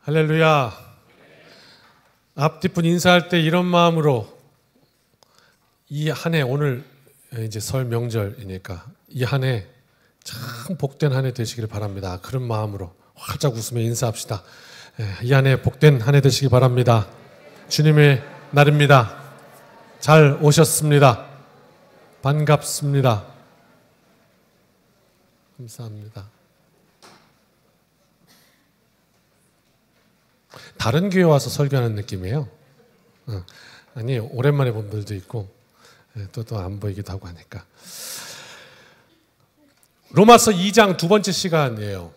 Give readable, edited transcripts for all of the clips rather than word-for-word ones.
할렐루야. 앞뒷분 인사할 때 이런 마음으로 이 한 해, 오늘 이제 설 명절이니까 이 한 해 참 복된 한 해 되시길 바랍니다. 그런 마음으로 활짝 웃으며 인사합시다. 이 한 해 복된 한 해 되시기 바랍니다. 주님의 날입니다. 잘 오셨습니다. 반갑습니다. 감사합니다. 다른 교회 와서 설교하는 느낌이에요. 아니, 오랜만에 본 분들도 있고 또 안 보이기도 하고 하니까. 로마서 2장 두 번째 시간이에요.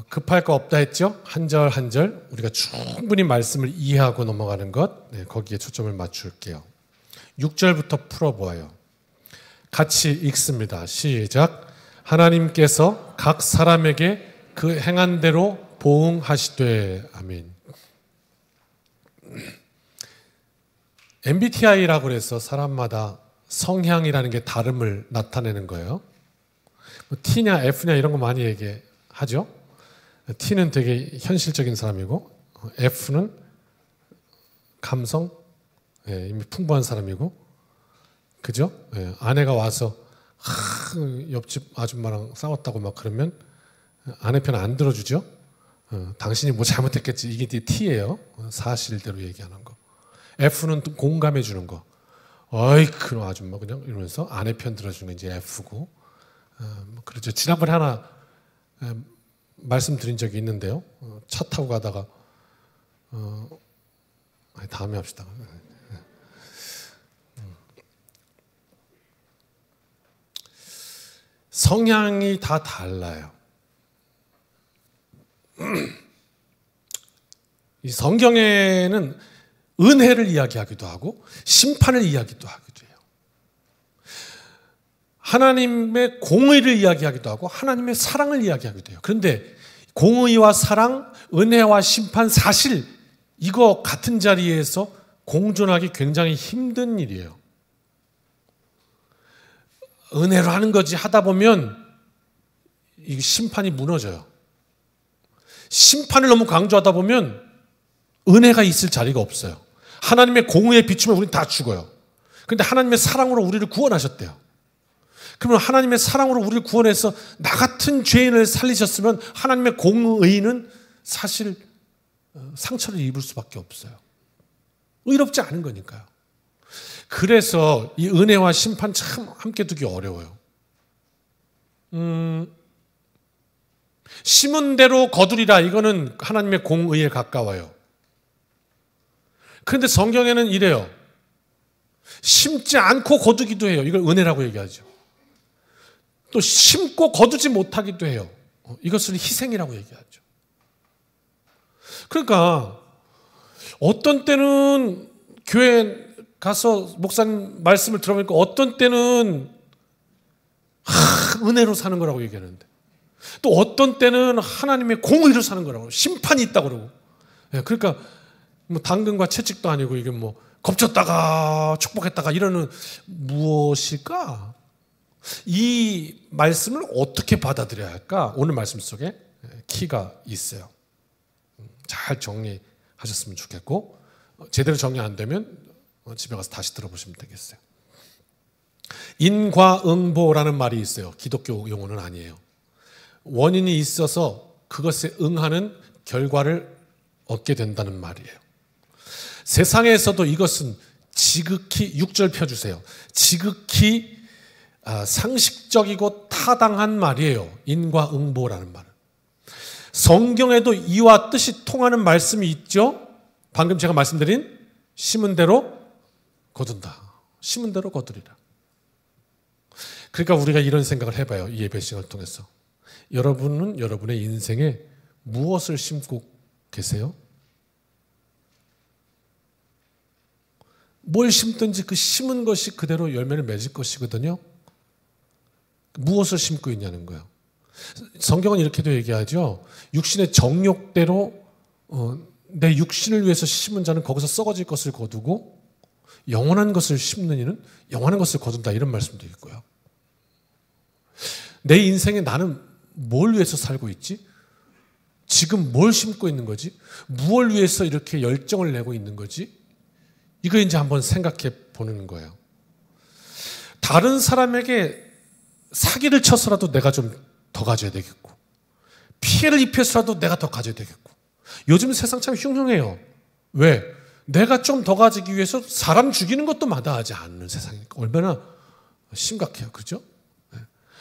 급할 거 없다 했죠? 한 절 한 절 우리가 충분히 말씀을 이해하고 넘어가는 것, 거기에 초점을 맞출게요. 6절부터 풀어보아요. 같이 읽습니다. 시작. 하나님께서 각 사람에게 그 행한 대로 보응하시되. 아멘. MBTI라고 해서 사람마다 성향이라는 게 다름을 나타내는 거예요. T냐 F냐 이런 거 많이 얘기하죠. T는 되게 현실적인 사람이고 F는 감성, 이미 풍부한 사람이고, 그죠? 아내가 와서 옆집 아줌마랑 싸웠다고 막 그러면 아내 편 안 들어주죠. 당신이 뭐 잘못했겠지. 이게 T예요. 사실대로 얘기하는 거. F는 또 공감해 주는 거. 어이 그럼 아줌마 그냥 이러면서 아내 편 들어주는 게 이제 F고. 그렇죠. 지난번에 하나 말씀드린 적이 있는데요. 차 타고 가다가 다음에 합시다. 성향이 다 달라요. 이 성경에는 은혜를 이야기하기도 하고 심판을 이야기도 하기도 해요. 하나님의 공의를 이야기하기도 하고 하나님의 사랑을 이야기하기도 해요. 그런데 공의와 사랑, 은혜와 심판, 사실 이거 같은 자리에서 공존하기 굉장히 힘든 일이에요. 은혜로 하는 거지 하다 보면 이 심판이 무너져요. 심판을 너무 강조하다 보면 은혜가 있을 자리가 없어요. 하나님의 공의에 비추면 우리는 다 죽어요. 그런데 하나님의 사랑으로 우리를 구원하셨대요. 그러면 하나님의 사랑으로 우리를 구원해서 나 같은 죄인을 살리셨으면 하나님의 공의는 사실 상처를 입을 수밖에 없어요. 의롭지 않은 거니까요. 그래서 이 은혜와 심판 참 함께 두기 어려워요. 심은 대로 거두리라, 이거는 하나님의 공의에 가까워요. 그런데 성경에는 이래요. 심지 않고 거두기도 해요. 이걸 은혜라고 얘기하죠. 또 심고 거두지 못하기도 해요. 이것을 희생이라고 얘기하죠. 그러니까 어떤 때는 교회 가서 목사님 말씀을 들어보니까 어떤 때는 은혜로 사는 거라고 얘기하는데 또 어떤 때는 하나님의 공의로 사는 거라고, 심판이 있다고 그러고. 그러니까 뭐 당근과 채찍도 아니고 이게 뭐 겁쳤다가 축복했다가 이러는 무엇일까? 이 말씀을 어떻게 받아들여야 할까? 오늘 말씀 속에 키가 있어요. 잘 정리하셨으면 좋겠고, 제대로 정리 안 되면 집에 가서 다시 들어보시면 되겠어요. 인과응보라는 말이 있어요. 기독교 용어는 아니에요. 원인이 있어서 그것에 응하는 결과를 얻게 된다는 말이에요. 세상에서도 이것은 지극히, 6절 펴주세요. 지극히 상식적이고 타당한 말이에요. 인과응보라는 말은. 성경에도 이와 뜻이 통하는 말씀이 있죠. 방금 제가 말씀드린 심은 대로 거둔다. 심은 대로 거두리라. 그러니까 우리가 이런 생각을 해봐요. 이 예배 시간을 통해서. 여러분은 여러분의 인생에 무엇을 심고 계세요? 뭘 심든지 그 심은 것이 그대로 열매를 맺을 것이거든요. 무엇을 심고 있냐는 거예요. 성경은 이렇게도 얘기하죠. 육신의 정욕대로 내 육신을 위해서 심은 자는 거기서 썩어질 것을 거두고 영원한 것을 심는 이는 영원한 것을 거둔다, 이런 말씀도 있고요. 내 인생에 나는 뭘 위해서 살고 있지? 지금 뭘 심고 있는 거지? 무엇을 위해서 이렇게 열정을 내고 있는 거지? 이거 이제 한번 생각해 보는 거예요. 다른 사람에게 사기를 쳐서라도 내가 좀 더 가져야 되겠고, 피해를 입혀서라도 내가 더 가져야 되겠고. 요즘 세상 참 흉흉해요. 왜? 내가 좀 더 가지기 위해서 사람 죽이는 것도 마다하지 않는 세상이니까. 얼마나 심각해요. 그죠?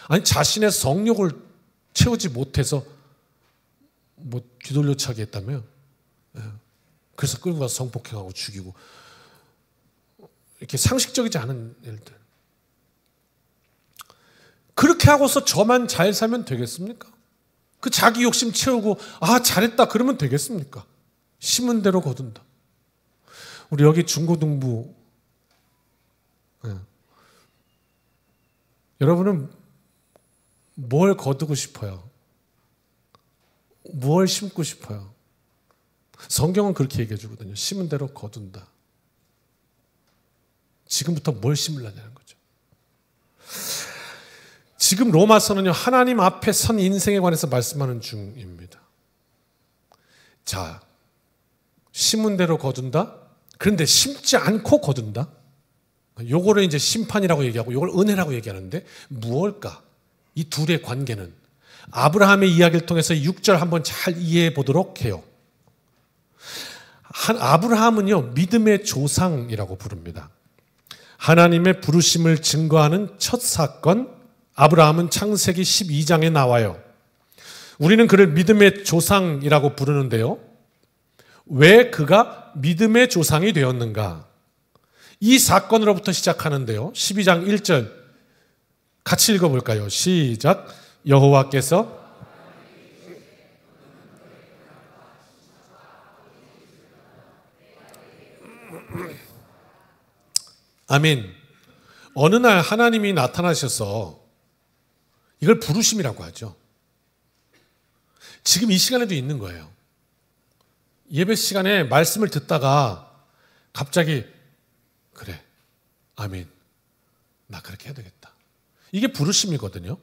아니, 자신의 성욕을 채우지 못해서 뭐 뒤돌려 차게 했다며. 그래서 끌고 가서 성폭행하고 죽이고. 이렇게 상식적이지 않은 일들. 그렇게 하고서 저만 잘 살면 되겠습니까? 그 자기 욕심 채우고 잘했다 그러면 되겠습니까? 심은 대로 거둔다. 우리 여기 중고등부 여러분은 뭘 거두고 싶어요? 뭘 심고 싶어요? 성경은 그렇게 얘기해 주거든요. 심은 대로 거둔다. 지금부터 뭘 심으려냐는 거죠. 지금 로마서는요, 하나님 앞에 선 인생에 관해서 말씀하는 중입니다. 자, 심은 대로 거둔다? 그런데 심지 않고 거둔다? 요거를 이제 심판이라고 얘기하고 요걸 은혜라고 얘기하는데 무엇일까? 이 둘의 관계는 아브라함의 이야기를 통해서 6절 한번 잘 이해해 보도록 해요. 아브라함은요, 믿음의 조상이라고 부릅니다. 하나님의 부르심을 증거하는 첫 사건, 아브라함은 창세기 12장에 나와요. 우리는 그를 믿음의 조상이라고 부르는데요. 왜 그가 믿음의 조상이 되었는가? 이 사건으로부터 시작하는데요. 12장 1절 같이 읽어볼까요? 시작. 여호와께서 아멘. 어느 날 하나님이 나타나셔서 이걸 부르심이라고 하죠. 지금 이 시간에도 있는 거예요. 예배 시간에 말씀을 듣다가 갑자기 그래, 아멘, 나 그렇게 해야 되겠다. 이게 부르심이거든요.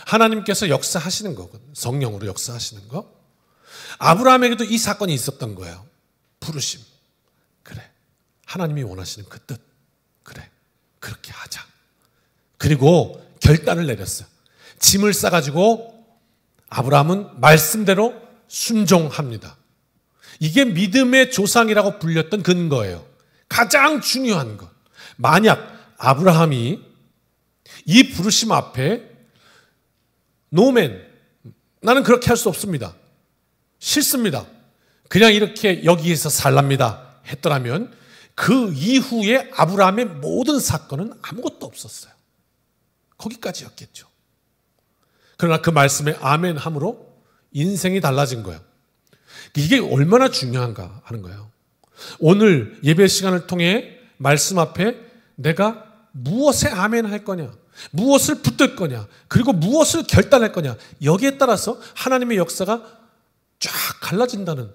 하나님께서 역사하시는 거거든요. 성령으로 역사하시는 거. 아브라함에게도 이 사건이 있었던 거예요. 부르심. 그래, 하나님이 원하시는 그 뜻. 그래, 그렇게 하자. 그리고 결단을 내렸어요. 짐을 싸가지고 아브라함은 말씀대로 순종합니다. 이게 믿음의 조상이라고 불렸던 근거예요. 가장 중요한 것. 만약 아브라함이 이 부르심 앞에 노맨, 나는 그렇게 할 수 없습니다, 싫습니다, 그냥 이렇게 여기에서 살랍니다 했더라면 그 이후에 아브라함의 모든 사건은 아무것도 없었어요. 거기까지였겠죠. 그러나 그 말씀에 아멘 함으로 인생이 달라진 거예요. 이게 얼마나 중요한가 하는 거예요. 오늘 예배 시간을 통해 말씀 앞에 내가 무엇에 아멘 할 거냐, 무엇을 붙들 거냐, 그리고 무엇을 결단할 거냐, 여기에 따라서 하나님의 역사가 쫙 갈라진다는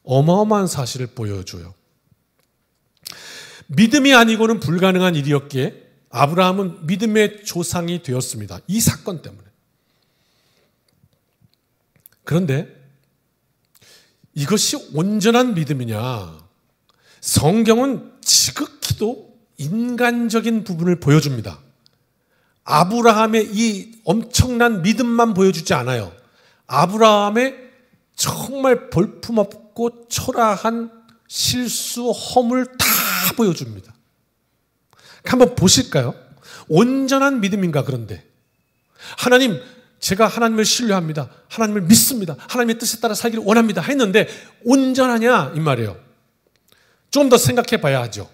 어마어마한 사실을 보여줘요. 믿음이 아니고는 불가능한 일이었기에 아브라함은 믿음의 조상이 되었습니다. 이 사건 때문에. 그런데 이것이 온전한 믿음이냐? 성경은 지극히도 인간적인 부분을 보여줍니다. 아브라함의 이 엄청난 믿음만 보여주지 않아요. 아브라함의 정말 볼품없고 초라한 실수, 허물 다 보여줍니다. 한번 보실까요? 온전한 믿음인가? 그런데 하나님, 제가 하나님을 신뢰합니다, 하나님을 믿습니다, 하나님의 뜻에 따라 살기를 원합니다 했는데 온전하냐 이 말이에요. 좀 더 생각해 봐야 하죠.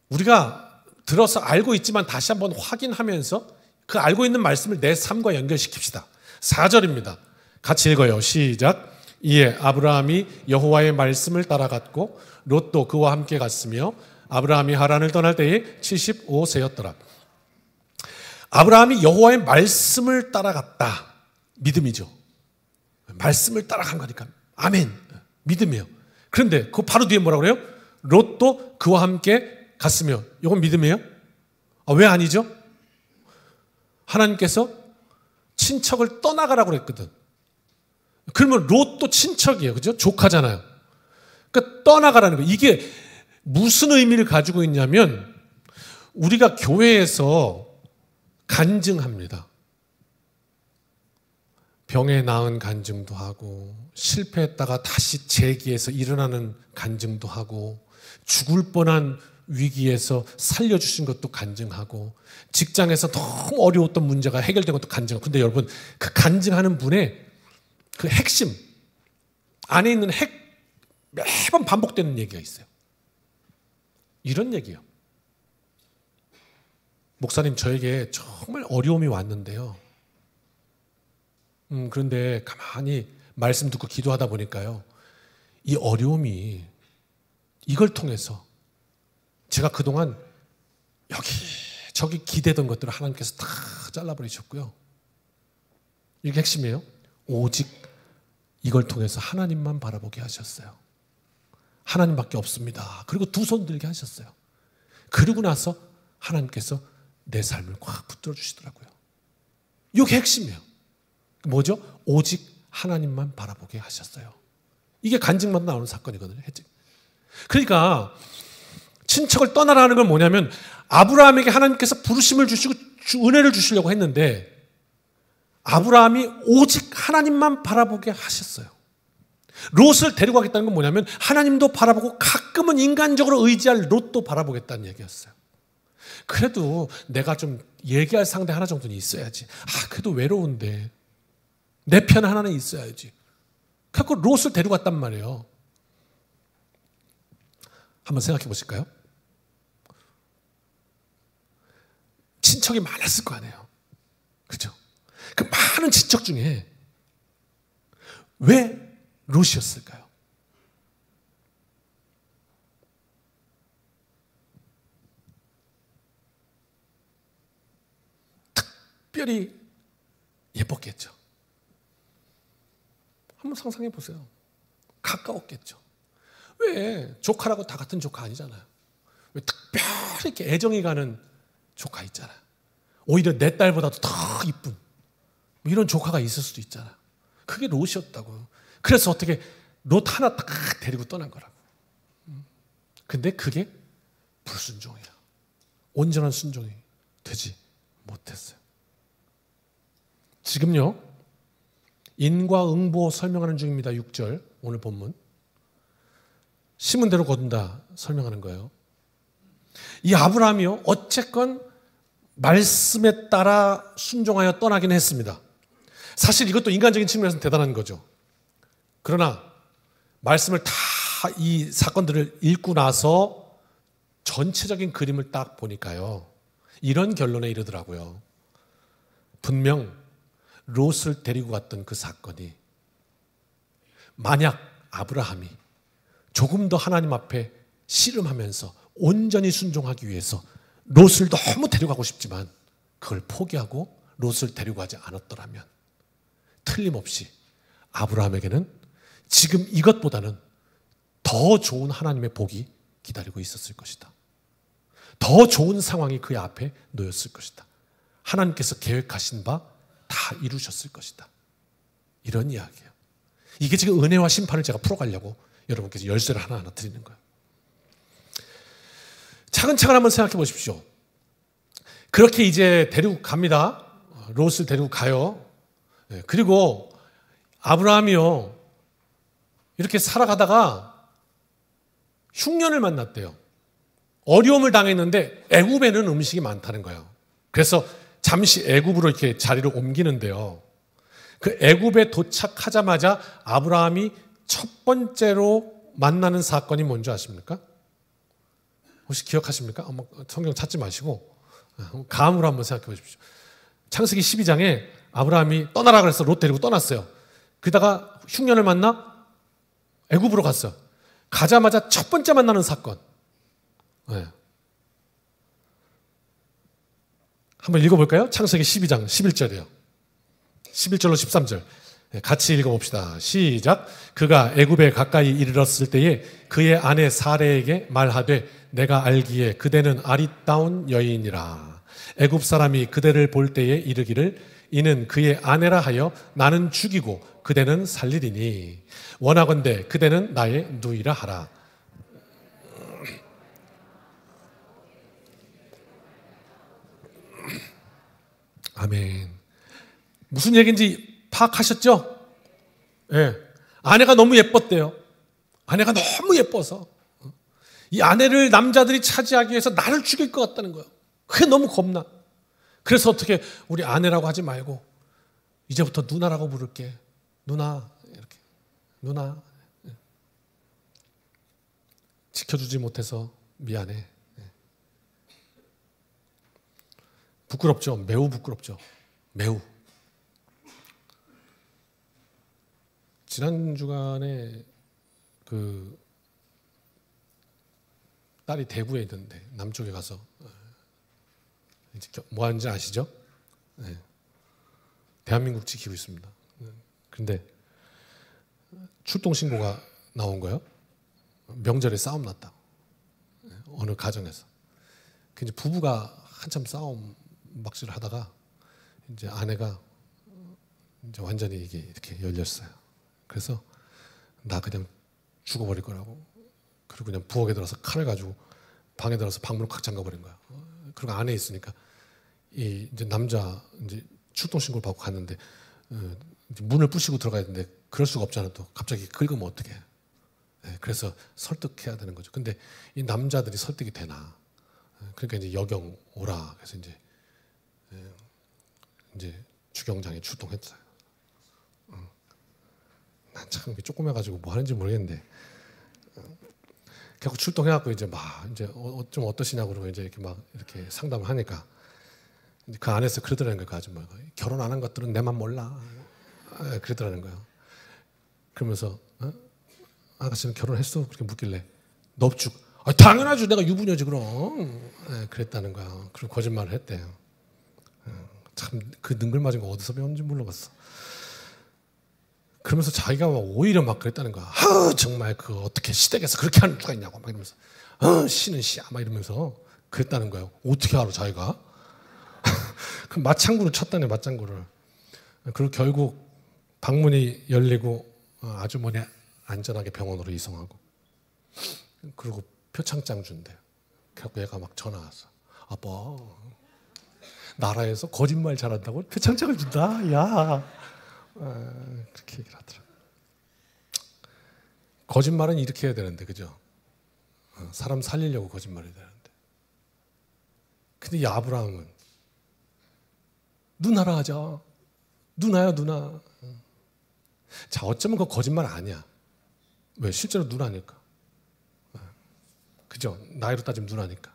우리가 들어서 알고 있지만 다시 한번 확인하면서 그 알고 있는 말씀을 내 삶과 연결시킵시다. 4절입니다. 같이 읽어요. 시작. 이에 아브라함이 여호와의 말씀을 따라갔고 롯도 그와 함께 갔으며 아브라함이 하란을 떠날 때에 75세였더라. 아브라함이 여호와의 말씀을 따라갔다. 믿음이죠. 말씀을 따라간 거니까 아멘, 믿음이에요. 그런데 그 바로 뒤에 뭐라고 그래요? 롯도 그와 함께 갔으며. 이건 믿음이에요? 왜 아니죠? 하나님께서 친척을 떠나가라고 그랬거든. 그러면 롯도 친척이에요. 그죠? 조카잖아요. 그러니까 떠나가라는 거예요. 이게 무슨 의미를 가지고 있냐면 우리가 교회에서 간증합니다. 병에 나은 간증도 하고 실패했다가 다시 재기해서 일어나는 간증도 하고 죽을 뻔한 위기에서 살려주신 것도 간증하고 직장에서 너무 어려웠던 문제가 해결된 것도 간증하고 근데 여러분 그 간증하는 분의 그 핵심 안에 있는 매번 반복되는 얘기가 있어요. 이런 얘기예요. 목사님 저에게 정말 어려움이 왔는데요. 그런데 가만히 말씀 듣고 기도하다 보니까요. 이 어려움이 이걸 통해서 제가 그동안 여기 저기 기대던 것들을 하나님께서 다 잘라버리셨고요. 이게 핵심이에요. 오직 이걸 통해서 하나님만 바라보게 하셨어요. 하나님밖에 없습니다. 그리고 두 손 들게 하셨어요. 그러고 나서 하나님께서 내 삶을 꽉 붙들어 주시더라고요. 이게 핵심이에요. 뭐죠? 오직 하나님만 바라보게 하셨어요. 이게 간증만 나오는 사건이거든요. 그러니까 친척을 떠나라는 건 뭐냐면 아브라함에게 하나님께서 부르심을 주시고 은혜를 주시려고 했는데 아브라함이 오직 하나님만 바라보게 하셨어요. 롯을 데리고 가겠다는 건 뭐냐면 하나님도 바라보고 가끔은 인간적으로 의지할 롯도 바라보겠다는 얘기였어요. 그래도 내가 좀 얘기할 상대 하나 정도는 있어야지. 그래도 외로운데 내 편 하나는 있어야지. 그래서 롯을 데리고 갔단 말이에요. 한번 생각해 보실까요? 친척이 많았을 거 아니에요. 그죠? 그 많은 친척 중에 왜 롯이었을까요? 특별히 예뻤겠죠. 한번 상상해 보세요. 가까웠겠죠. 왜 조카라고 다 같은 조카 아니잖아요. 왜 특별히 이렇게 애정이 가는 조카 있잖아요. 오히려 내 딸보다도 더 이쁜 이런 조카가 있을 수도 있잖아요. 그게 롯이었다고요. 그래서 어떻게 롯 하나 딱 데리고 떠난 거라고. 근데 그게 불순종이야. 온전한 순종이 되지 못했어요. 지금요. 인과응보 설명하는 중입니다. 6절 오늘 본문. 심은 대로 거둔다 설명하는 거예요. 이 아브라함이요. 어쨌건 말씀에 따라 순종하여 떠나긴 했습니다. 사실 이것도 인간적인 측면에서는 대단한 거죠. 그러나 말씀을 다 이 사건들을 읽고 나서 전체적인 그림을 딱 보니까요. 이런 결론에 이르더라고요. 분명 롯을 데리고 갔던 그 사건이 만약 아브라함이 조금 더 하나님 앞에 씨름하면서 온전히 순종하기 위해서 롯을 너무 데려가고 싶지만 그걸 포기하고 롯을 데려가지 않았더라면 틀림없이 아브라함에게는 지금 이것보다는 더 좋은 하나님의 복이 기다리고 있었을 것이다. 더 좋은 상황이 그의 앞에 놓였을 것이다. 하나님께서 계획하신 바 다 이루셨을 것이다. 이런 이야기예요. 이게 지금 은혜와 심판을 제가 풀어가려고 여러분께서 열쇠를 하나하나 드리는 거예요. 차근차근 한번 생각해 보십시오. 그렇게 이제 데리고 갑니다. 롯을 데리고 가요. 그리고 아브라함이요. 이렇게 살아가다가 흉년을 만났대요. 어려움을 당했는데 애굽에는 음식이 많다는 거예요. 그래서 잠시 애굽으로 이렇게 자리를 옮기는데요. 그 애굽에 도착하자마자 아브라함이 첫 번째로 만나는 사건이 뭔지 아십니까? 혹시 기억하십니까? 성경 찾지 마시고 감으로 한번 생각해 보십시오. 창세기 12장에 아브라함이 떠나라 그래서 롯 데리고 떠났어요. 그러다가 흉년을 만나 애굽으로 갔어요. 가자마자 첫 번째 만나는 사건. 네. 한번 읽어볼까요? 창세기 12장 11절이에요. 11절로 13절 같이 읽어봅시다. 시작. 그가 애굽에 가까이 이르렀을 때에 그의 아내 사레에게 말하되 내가 알기에 그대는 아리따운 여인이라. 애굽 사람이 그대를 볼 때에 이르기를 이는 그의 아내라 하여 나는 죽이고 그대는 살리리니 원하건대 그대는 나의 누이라 하라. 아멘. 무슨 얘기인지 파악하셨죠? 예. 아내가 너무 예뻤대요. 아내가 너무 예뻐서 이 아내를 남자들이 차지하기 위해서 나를 죽일 것 같다는 거예요. 그게 너무 겁나. 그래서 어떻게 우리 아내라고 하지 말고 이제부터 누나라고 부를게. 누나 이렇게 누나 지켜주지 못해서 미안해. 부끄럽죠. 매우 부끄럽죠. 매우. 지난 주간에 그 딸이 대구에 있는데 남쪽에 가서 이제 뭐 하는지 아시죠? 네. 대한민국 지키고 있습니다. 그런데 출동 신고가 나온 거예요. 명절에 싸움 났다. 어느 가정에서. 그 이제 부부가 한참 싸움 막지를 하다가 이제 아내가 이제 완전히 이게 이렇게 열렸어요. 그래서 나 그냥 죽어버릴 거라고. 그리고 그냥 부엌에 들어서 칼을 가지고 방에 들어서 방문을 콱 잠가버린 거야. 그리고 안에 있으니까 이 이제 남자 이제 출동 신고를 받고 갔는데 이제 문을 부시고 들어가야 되는데 그럴 수가 없잖아. 또 갑자기 긁으면 어떡해. 네, 그래서 설득해야 되는 거죠. 근데 이 남자들이 설득이 되나? 그러니까 이제 여경 오라. 그래서 이제 주경장에 출동했어요. 난 참 조그매가지고 뭐 하는지 모르겠는데. 결국 출동해갖고 이제 막 이제 좀 어떠시냐고 그러고 이제 이렇게 막 이렇게 상담을 하니까 이제 그 안에서 그러더라는 거예요. 그 아줌마가 결혼 안 한 것들은 내만 몰라. 그러더라는 거예요. 그러면서 아가씨는 결혼했어? 그렇게 묻길래 넙죽. 당연하죠. 내가 유부녀지 그럼. 그랬다는 거야. 그리고 거짓말을 했대요. 참 그 능글맞은 거 어디서 배웠는지 몰라봤어. 그러면서 자기가 오히려 막 그랬다는 거야. 정말 그 어떻게 시댁에서 그렇게 하는 수가 있냐고 막 이러면서 씨는 씨야 막 이러면서 그랬다는 거예요. 어떻게 알아 자기가? 그 맞장구를 쳤다네 맞장구를. 그리고 결국 방문이 열리고 아주머니 안전하게 병원으로 이송하고 그리고 표창장 준대요. 결국 얘가 막 전화 왔어. 아빠 나라에서 거짓말 잘한다고 표창장을 준다. 야 그렇게 얘기를 하더라. 거짓말은 이렇게 해야 되는데 그죠? 사람 살리려고 거짓말을 해야 되는데 근데 이 아브라함은 누나라 하자. 누나야 누나. 자 어쩌면 그 거짓말 아니야. 왜? 실제로 누나니까. 그죠? 나이로 따지면 누나니까.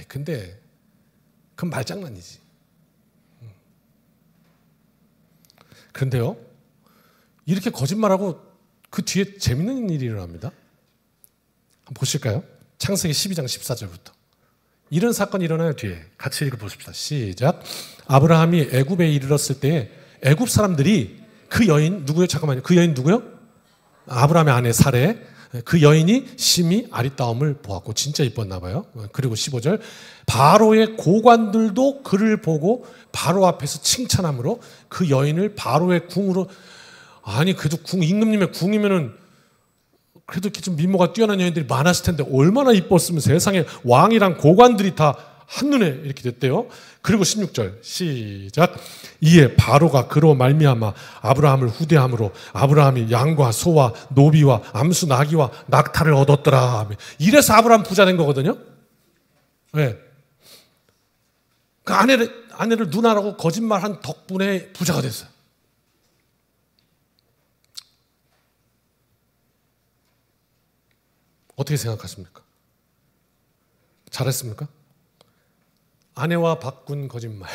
근데 그건 말장난이지. 그런데요, 이렇게 거짓말하고 그 뒤에 재밌는 일이 일어납니다. 한번 보실까요? 창세기 12장 14절부터. 이런 사건이 일어나요, 뒤에. 같이 읽어보십시다. 시작. 아브라함이 애굽에 이르렀을 때 애굽 사람들이 그 여인, 누구요? 잠깐만요. 그 여인 누구요? 아브라함의 아내 사레. 그 여인이 심히 아리따움을 보았고 진짜 이뻤나 봐요. 그리고 15절 바로의 고관들도 그를 보고 바로 앞에서 칭찬함으로 그 여인을 바로의 궁으로 아니 그래도 궁 임금님의 궁이면은 그래도 이렇게 좀 미모가 뛰어난 여인들이 많았을 텐데 얼마나 이뻤으면 세상에 왕이랑 고관들이 다 한눈에 이렇게 됐대요. 그리고 16절 시작. 이에 바로가 그로 말미암아 아브라함을 후대함으로 아브라함이 양과 소와 노비와 암수 나귀와 낙타를 얻었더라. 이래서 아브라함 부자 된 거거든요. 왜? 그 아내를 누나라고 거짓말한 덕분에 부자가 됐어요. 어떻게 생각하십니까? 잘했습니까? 아내와 바꾼 거짓말,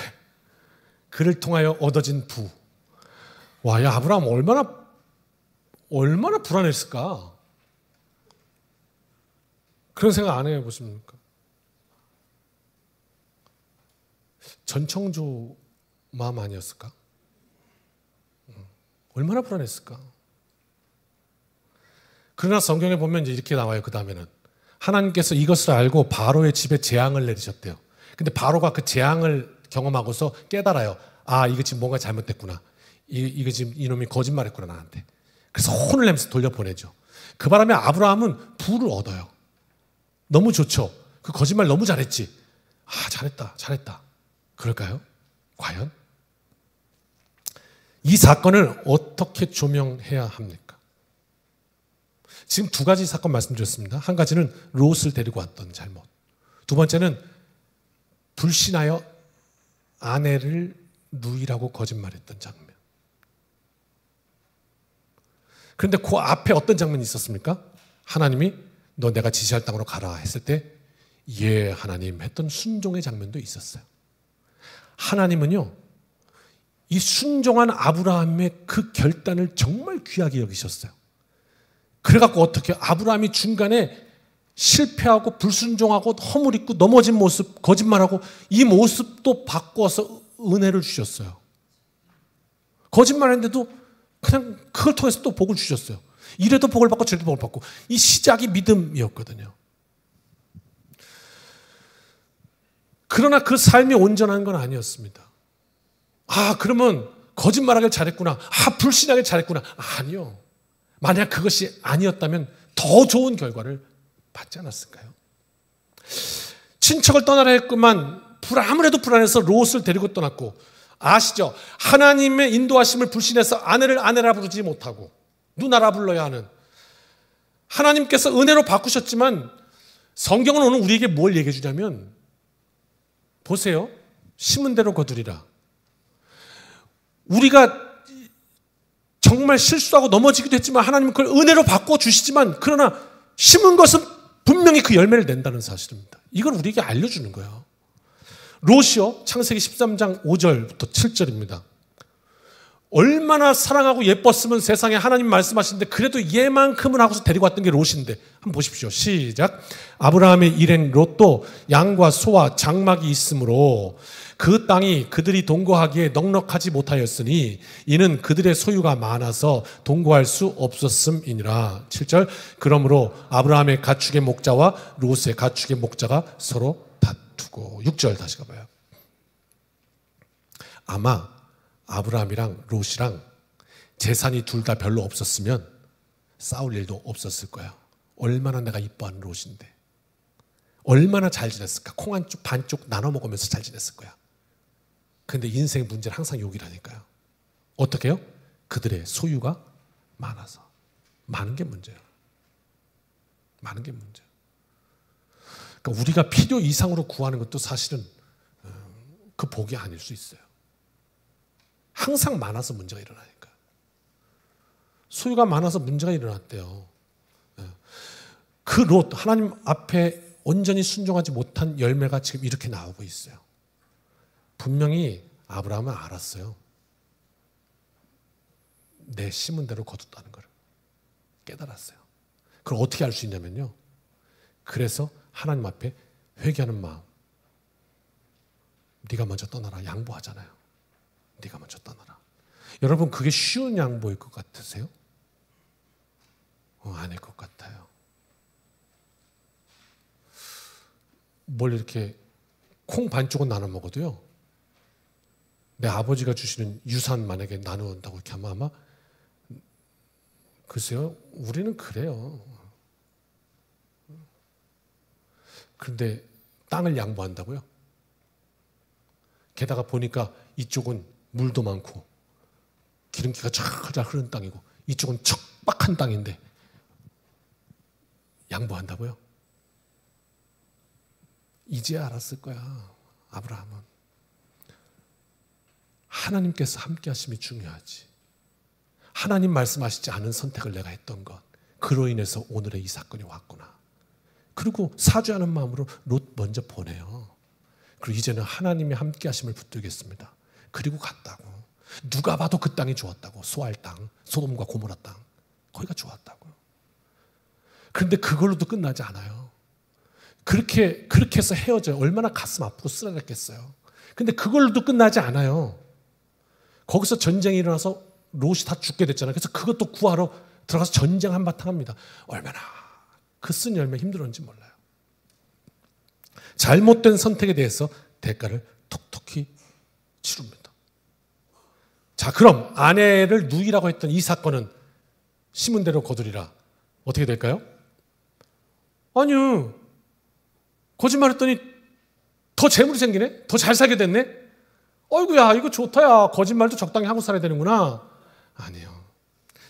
그를 통하여 얻어진 부. 와, 야 아브라함 얼마나 불안했을까? 그런 생각 안 해보십니까? 전청조 마음 아니었을까? 얼마나 불안했을까? 그러나 성경에 보면 이제 이렇게 나와요. 그 다음에는 하나님께서 이것을 알고 바로의 집에 재앙을 내리셨대요. 근데 바로가 그 재앙을 경험하고서 깨달아요. 아, 이거 지금 뭔가 잘못됐구나. 이거 지금 이놈이 거짓말했구나 나한테. 그래서 혼을 내면서 돌려보내죠. 그 바람에 아브라함은 부를 얻어요. 너무 좋죠. 그 거짓말 너무 잘했지. 아, 잘했다. 그럴까요? 과연? 이 사건을 어떻게 조명해야 합니까? 지금 두 가지 사건 말씀드렸습니다. 한 가지는 롯을 데리고 왔던 잘못. 두 번째는 불신하여 아내를 누이라고 거짓말했던 장면. 그런데 그 앞에 어떤 장면이 있었습니까? 하나님이 너 내가 지시할 땅으로 가라 했을 때 예 하나님 했던 순종의 장면도 있었어요. 하나님은요, 이 순종한 아브라함의 그 결단을 정말 귀하게 여기셨어요. 그래갖고 어떻게 아브라함이 중간에 실패하고 불순종하고 허물있고 넘어진 모습, 거짓말하고 이 모습도 바꿔서 은혜를 주셨어요. 거짓말했는데도 그냥 그걸 통해서 또 복을 주셨어요. 이래도 복을 받고 저래도 복을 받고. 이 시작이 믿음이었거든요. 그러나 그 삶이 온전한 건 아니었습니다. 아, 그러면 거짓말하길 잘했구나. 아, 불신하길 잘했구나. 아니요. 만약 그것이 아니었다면 더 좋은 결과를 받지 않았을까요? 친척을 떠나라 했구만 아무래도 불안해서 롯을 데리고 떠났고, 아시죠? 하나님의 인도하심을 불신해서 아내를 아내라 부르지 못하고 누나라 불러야 하는, 하나님께서 은혜로 바꾸셨지만 성경은 오늘 우리에게 뭘 얘기해 주냐면, 보세요. 심은 대로 거두리라. 우리가 정말 실수하고 넘어지기도 했지만 하나님은 그걸 은혜로 바꿔주시지만, 그러나 심은 것은 분명히 그 열매를 낸다는 사실입니다. 이걸 우리에게 알려주는 거예요. 롯이요, 창세기 13장 5절부터 7절입니다. 얼마나 사랑하고 예뻤으면 세상에 하나님 말씀하시는데 그래도 얘만큼은 하고서 데리고 왔던 게 롯인데, 한번 보십시오. 시작. 아브라함의 일행 롯도 양과 소와 장막이 있으므로 그 땅이 그들이 동거하기에 넉넉하지 못하였으니 이는 그들의 소유가 많아서 동거할 수 없었음이니라. 7절. 그러므로 아브라함의 가축의 목자와 롯의 가축의 목자가 서로 다투고. 6절 다시 가봐요. 아마 아브라함이랑 롯이랑 재산이 둘 다 별로 없었으면 싸울 일도 없었을 거예요. 얼마나 내가 이뻐하는 롯인데 얼마나 잘 지냈을까. 콩 한쪽 반쪽 나눠 먹으면서 잘 지냈을 거야. 그런데 인생 문제는 항상 욕이라니까요. 어떻게 해요? 그들의 소유가 많아서. 많은 게 문제예요. 많은 게 문제예요. 그러니까 우리가 필요 이상으로 구하는 것도 사실은 그 복이 아닐 수 있어요. 항상 많아서 문제가 일어나니까. 소유가 많아서 문제가 일어났대요. 그 롯, 하나님 앞에 온전히 순종하지 못한 열매가 지금 이렇게 나오고 있어요. 분명히 아브라함은 알았어요. 내 심은 대로 거뒀다는 걸 깨달았어요. 그걸 어떻게 알 수 있냐면요, 그래서 하나님 앞에 회개하는 마음. 네가 먼저 떠나라. 양보하잖아요. 네가 먼저 떠나라. 여러분, 그게 쉬운 양보일 것 같으세요? 아닐 것 같아요. 뭘 이렇게 콩 반쪽은 나눠 먹어도요, 내 아버지가 주시는 유산 만약에 나누는다고 이렇게 하면 아마, 글쎄요, 우리는 그래요. 그런데 땅을 양보한다고요? 게다가 보니까 이쪽은 물도 많고 기름기가 쫙 흐르는 땅이고 이쪽은 척박한 땅인데 양보한다고요? 이제 알았을 거야, 아브라함은. 하나님께서 함께 하심이 중요하지. 하나님 말씀하시지 않은 선택을 내가 했던 것, 그로 인해서 오늘의 이 사건이 왔구나. 그리고 사죄하는 마음으로 롯 먼저 보내요. 그리고 이제는 하나님의 함께 하심을 붙들겠습니다. 그리고 갔다고. 누가 봐도 그 땅이 좋았다고. 소알 땅, 소돔과 고모라 땅, 거기가 좋았다고. 그런데 그걸로도 끝나지 않아요. 그렇게 해서 헤어져요. 얼마나 가슴 아프고 쓰라렸겠어요. 근데 그걸로도 끝나지 않아요. 거기서 전쟁이 일어나서 롯이 다 죽게 됐잖아요. 그래서 그것도 구하러 들어가서 전쟁 한바탕 합니다. 얼마나 그 쓴 열매 힘들었는지 몰라요. 잘못된 선택에 대해서 대가를 톡톡히 치릅니다. 자, 그럼 아내를 누이라고 했던 이 사건은 심은 대로 거두리라. 어떻게 될까요? 아니요. 거짓말했더니 더 재물이 생기네? 더 잘 살게 됐네? 어이구야, 이거 좋다, 야. 거짓말도 적당히 하고 살아야 되는구나. 아니요.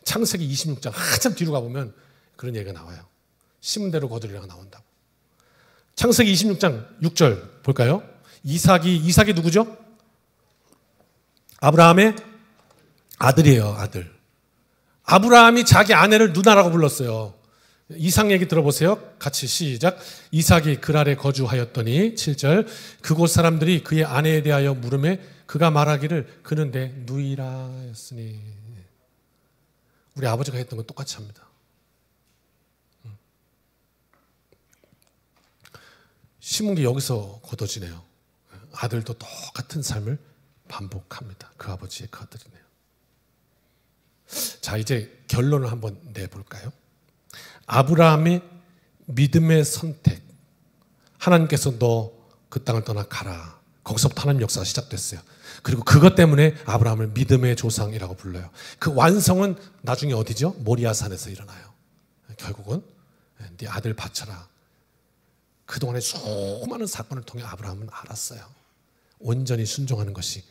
창세기 26장 한참 뒤로 가보면 그런 얘기가 나와요. 심은 대로 거두리라가 나온다고. 창세기 26장 6절 볼까요? 이삭이 누구죠? 아브라함의 아들이에요, 아들. 아브라함이 자기 아내를 누나라고 불렀어요. 이삭 얘기 들어보세요. 같이 시작. 이삭이 그랄에 거주하였더니 7절 그곳 사람들이 그의 아내에 대하여 물으매 그가 말하기를 그는 내 누이라 했으니. 우리 아버지가 했던 건 똑같이 합니다. 심은 게 여기서 거둬지네요. 아들도 똑같은 삶을 반복합니다. 그 아버지의 그 아들이네요. 자, 이제 결론을 한번 내볼까요? 아브라함의 믿음의 선택. 하나님께서 너 그 땅을 떠나 가라. 거기서부터 하나님 역사가 시작됐어요. 그리고 그것 때문에 아브라함을 믿음의 조상이라고 불러요. 그 완성은 나중에 어디죠? 모리아산에서 일어나요. 결국은 네 아들 바쳐라. 그동안의 수많은 사건을 통해 아브라함은 알았어요. 온전히 순종하는 것이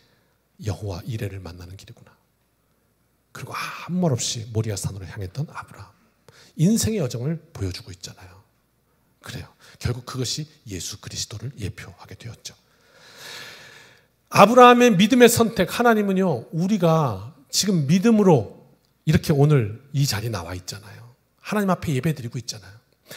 여호와 이레를 만나는 길이구나. 그리고 아무 말 없이 모리아산으로 향했던 아브라함. 인생의 여정을 보여주고 있잖아요. 그래요. 결국 그것이 예수 그리스도를 예표하게 되었죠. 아브라함의 믿음의 선택. 하나님은요, 우리가 지금 믿음으로 이렇게 오늘 이 자리에 나와 있잖아요. 하나님 앞에 예배드리고 있잖아요.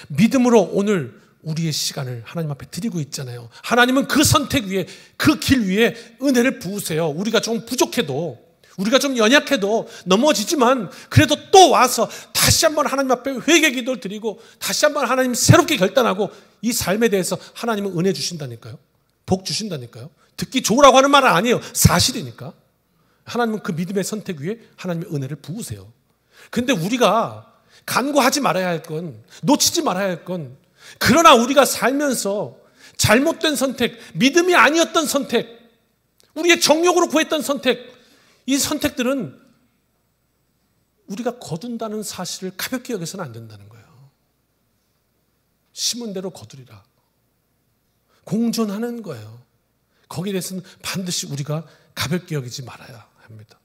믿음으로 오늘 우리의 시간을 하나님 앞에 드리고 있잖아요. 하나님은 그 선택 위에, 그 길 위에 은혜를 부으세요. 우리가 좀 부족해도, 우리가 좀 연약해도, 넘어지지만 그래도 또 와서 다시 한번 하나님 앞에 회개 기도를 드리고 다시 한번 하나님 새롭게 결단하고 이 삶에 대해서 하나님은 은혜 주신다니까요. 복 주신다니까요. 듣기 좋으라고 하는 말은 아니에요. 사실이니까. 하나님은 그 믿음의 선택 위에 하나님의 은혜를 부으세요. 그런데 우리가 간구하지 말아야 할 건, 놓치지 말아야 할 건, 그러나 우리가 살면서 잘못된 선택, 믿음이 아니었던 선택, 우리의 정욕으로 구했던 선택, 이 선택들은 우리가 거둔다는 사실을 가볍게 여겨서는 안 된다는 거예요. 심은 대로 거두리라. 공존하는 거예요. 거기에 대해서는 반드시 우리가 가볍게 여기지 말아야 합니다.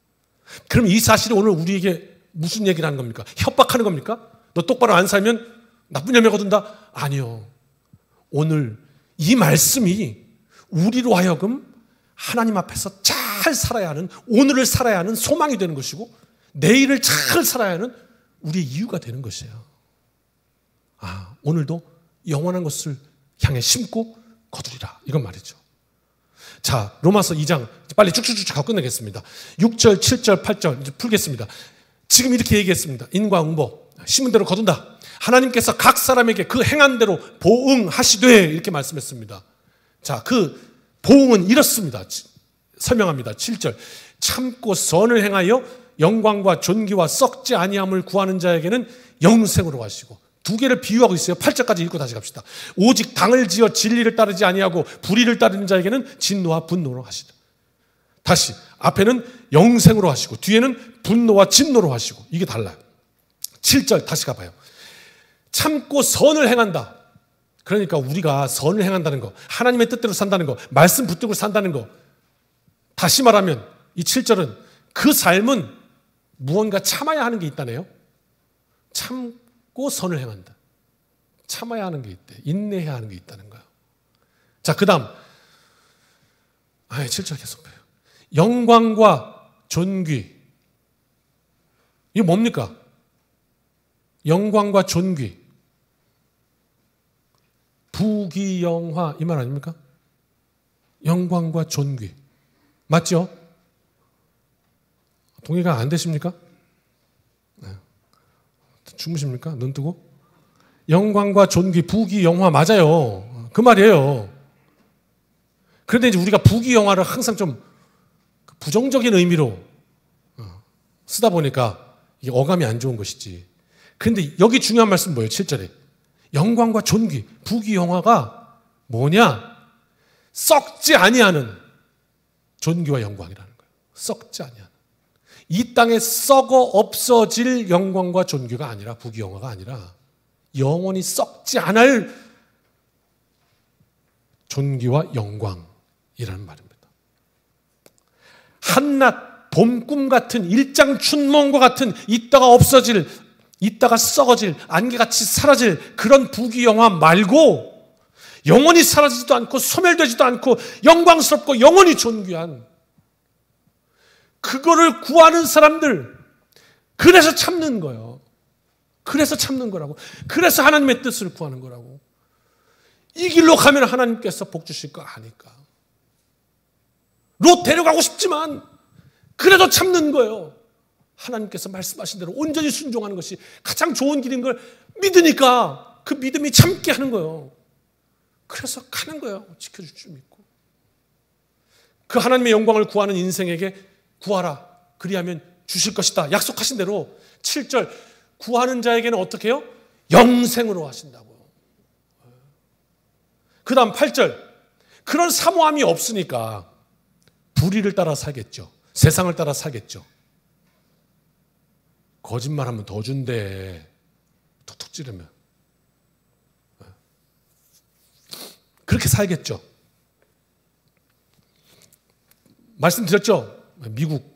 그럼 이 사실이 오늘 우리에게 무슨 얘기를 하는 겁니까? 협박하는 겁니까? 너 똑바로 안 살면 나쁜 열매 거둔다? 아니요. 오늘 이 말씀이 우리로 하여금 하나님 앞에서 잘 살아야 하는, 오늘을 살아야 하는 소망이 되는 것이고 내일을 잘 살아야 하는 우리의 이유가 되는 것이에요. 아, 오늘도 영원한 것을 향해 심고 거두리라. 이건 말이죠. 자, 로마서 2장 빨리 쭉쭉쭉 하고 끝내겠습니다. 6절, 7절, 8절 이제 풀겠습니다. 지금 이렇게 얘기했습니다. 인과응보, 심은 대로 거둔다. 하나님께서 각 사람에게 그 행한 대로 보응하시되 이렇게 말씀했습니다. 자, 그 보응은 이렇습니다. 설명합니다. 7절. 참고 선을 행하여 영광과 존귀와 썩지 아니함을 구하는 자에게는 영생으로 하시고, 두 개를 비유하고 있어요. 8절까지 읽고 다시 갑시다. 오직 당을 지어 진리를 따르지 아니하고 불의를 따르는 자에게는 진노와 분노로 하시다. 다시 앞에는 영생으로 하시고 뒤에는 분노와 진노로 하시고, 이게 달라요. 7절 다시 가봐요. 참고 선을 행한다. 그러니까 우리가 선을 행한다는 거, 하나님의 뜻대로 산다는 거, 말씀 붙들고 산다는 거. 다시 말하면 이 7절은 그 삶은 무언가 참아야 하는 게 있다네요. 참고 선을 행한다. 참아야 하는 게 있대. 인내해야 하는 게 있다는 거예요. 자, 그 다음 7절 계속 봐요. 영광과 존귀. 이게 뭡니까? 영광과 존귀. 부귀영화 이 말 아닙니까? 영광과 존귀. 맞죠? 동의가 안 되십니까? 네. 주무십니까? 눈 뜨고? 영광과 존귀, 부귀영화 맞아요. 그 말이에요. 그런데 이제 우리가 부귀영화를 항상 좀 부정적인 의미로 쓰다 보니까 이게 어감이 안 좋은 것이지. 그런데 여기 중요한 말씀 뭐예요? 7절에. 영광과 존귀, 부귀영화가 뭐냐? 썩지 아니하는 존귀와 영광이라는 거예요. 썩지 아니하는. 이 땅에 썩어 없어질 영광과 존귀가 아니라, 부귀영화가 아니라 영원히 썩지 않을 존귀와 영광이라는 말입니다. 한낱 봄꿈 같은 일장춘몽과 같은 있다가 없어질, 있다가 썩어질, 안개같이 사라질 그런 부귀영화 말고 영원히 사라지지도 않고 소멸되지도 않고 영광스럽고 영원히 존귀한 그거를 구하는 사람들, 그래서 참는 거예요. 그래서 참는 거라고. 그래서 하나님의 뜻을 구하는 거라고. 이 길로 가면 하나님께서 복 주실 거 아니까. 롯 데려가고 싶지만 그래도 참는 거예요. 하나님께서 말씀하신 대로 온전히 순종하는 것이 가장 좋은 길인 걸 믿으니까 그 믿음이 참게 하는 거예요. 그래서 가는 거예요. 지켜줄 줄 믿고. 그 하나님의 영광을 구하는 인생에게 구하라. 그리하면 주실 것이다. 약속하신 대로 7절 구하는 자에게는 어떻게 해요? 영생으로 하신다고요. 그 다음 8절 그런 사모함이 없으니까 불의를 따라 살겠죠. 세상을 따라 살겠죠. 거짓말하면 더 준대. 툭툭 찌르면. 그렇게 살겠죠. 말씀드렸죠. 미국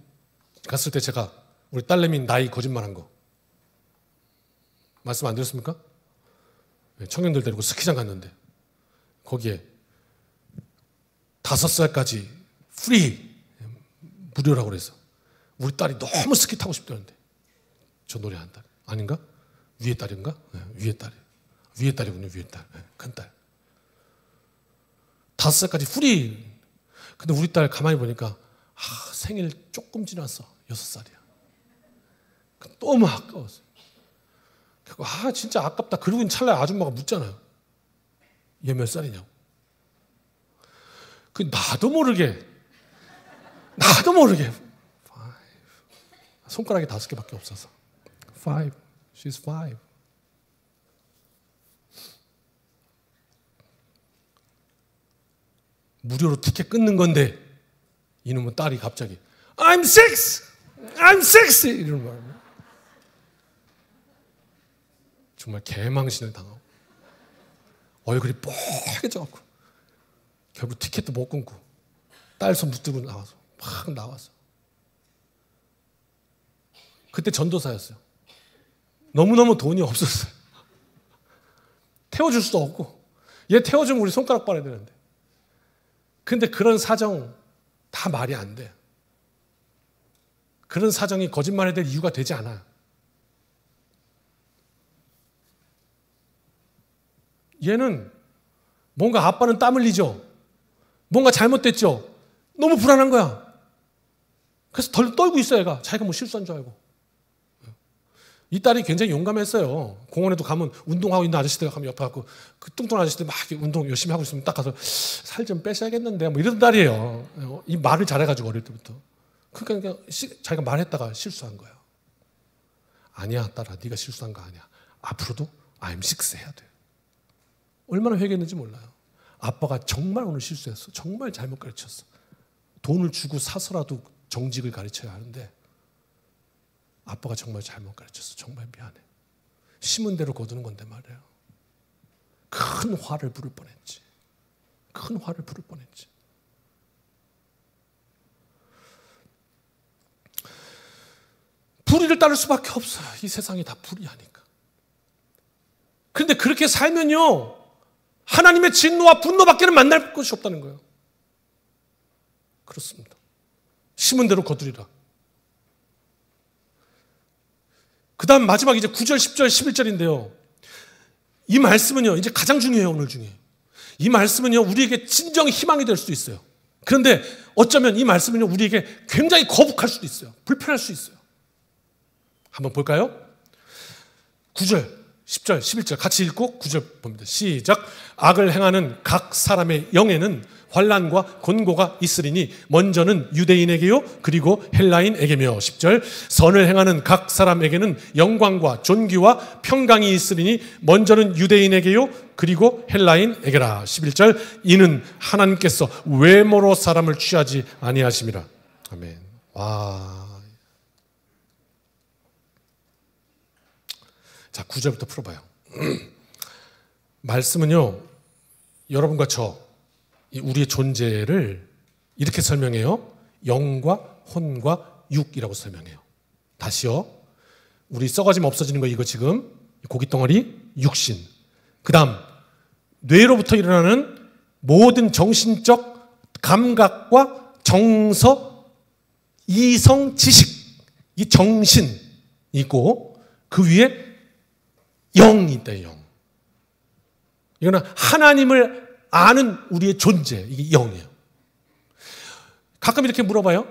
갔을 때 제가 우리 딸내미 나이 거짓말한 거 말씀 안 드렸습니까? 청년들 데리고 스키장 갔는데 거기에 5살까지 프리 무료라고 그래서 우리 딸이 너무 스키 타고 싶다는데 저 노래 한 딸 아닌가? 위에 딸인가? 네, 위에 딸이 위에 딸이군요. 위에 딸. 네, 큰 딸. 5살까지 프리. 근데 우리 딸 가만히 보니까 생일 조금 지났어. 6살이야. 너무 아까웠어요. 진짜 아깝다. 그러고 찰나에 아줌마가 묻잖아요. 얘 몇 살이냐고. 나도 모르게 손가락이 5개밖에 없어서 5. She's 5. 무료로 티켓 끊는 건데 이놈의 딸이 갑자기 I'm 6 이러는 거예요. 정말 개망신을 당하고 얼굴이 뽀개져갖고 결국 티켓도 못 끊고 딸 손 붙들고 나와서 막 나왔어. 그때 전도사였어요. 너무너무 돈이 없었어요. 태워줄 수도 없고 얘 태워주면 우리 손가락 빨아야 되는데 근데 그런 사정 다 말이 안 돼. 그런 사정이 거짓말해야 될 이유가 되지 않아. 얘는 뭔가 아빠는 땀 흘리죠. 뭔가 잘못됐죠. 너무 불안한 거야. 그래서 덜 떨고 있어 얘가. 자기가 뭐 실수한 줄 알고. 이 딸이 굉장히 용감했어요. 공원에도 가면 운동하고 있는 아저씨들 가면 옆에 가고 그 뚱뚱한 아저씨들 막 운동 열심히 하고 있으면 딱 가서 살 좀 빼셔야겠는데 뭐 이런 딸이에요. 이 말을 잘해가지고 어릴 때부터. 그러니까 자기가 말했다가 실수한 거예요. 아니야 딸아 네가 실수한 거 아니야. 앞으로도 I'm 6 해야 돼. 얼마나 회개했는지 몰라요. 아빠가 정말 오늘 실수했어. 정말 잘못 가르쳤어. 돈을 주고 사서라도 정직을 가르쳐야 하는데 아빠가 정말 잘못 가르쳤어. 정말 미안해. 심은 대로 거두는 건데 말이에요. 큰 화를 부를 뻔했지. 큰 화를 부를 뻔했지. 불의를 따를 수밖에 없어요. 이 세상이 다 불의하니까. 그런데 그렇게 살면요. 하나님의 진노와 분노밖에는 만날 것이 없다는 거예요. 그렇습니다. 심은 대로 거두리라. 그 다음 마지막 이제 9절, 10절, 11절인데요. 이 말씀은요, 이제 가장 중요해요, 오늘 중에. 이 말씀은요, 우리에게 진정 희망이 될 수도 있어요. 그런데 어쩌면 이 말씀은요, 우리에게 굉장히 거북할 수도 있어요. 불편할 수 있어요. 한번 볼까요? 9절, 10절, 11절 같이 읽고 9절 봅니다. 시작. 악을 행하는 각 사람의 영에는 환난과 곤고가 있으리니 먼저는 유대인에게요 그리고 헬라인에게며 10절 선을 행하는 각 사람에게는 영광과 존귀와 평강이 있으리니 먼저는 유대인에게요 그리고 헬라인에게라 11절 이는 하나님께서 외모로 사람을 취하지 아니하심이라. 아멘. 와, 자, 9절부터 풀어봐요. 말씀은요, 여러분과 저, 우리의 존재를 이렇게 설명해요. 영과 혼과 육이라고 설명해요. 다시요. 우리 썩어지면 없어지는 거 이거 지금 고깃덩어리 육신. 그 다음 뇌로부터 일어나는 모든 정신적 감각과 정서, 이성, 지식, 이 정신 있고 그 위에 영이 있다. 영. 이거는 하나님을 아는 우리의 존재, 이게 영이에요. 가끔 이렇게 물어봐요.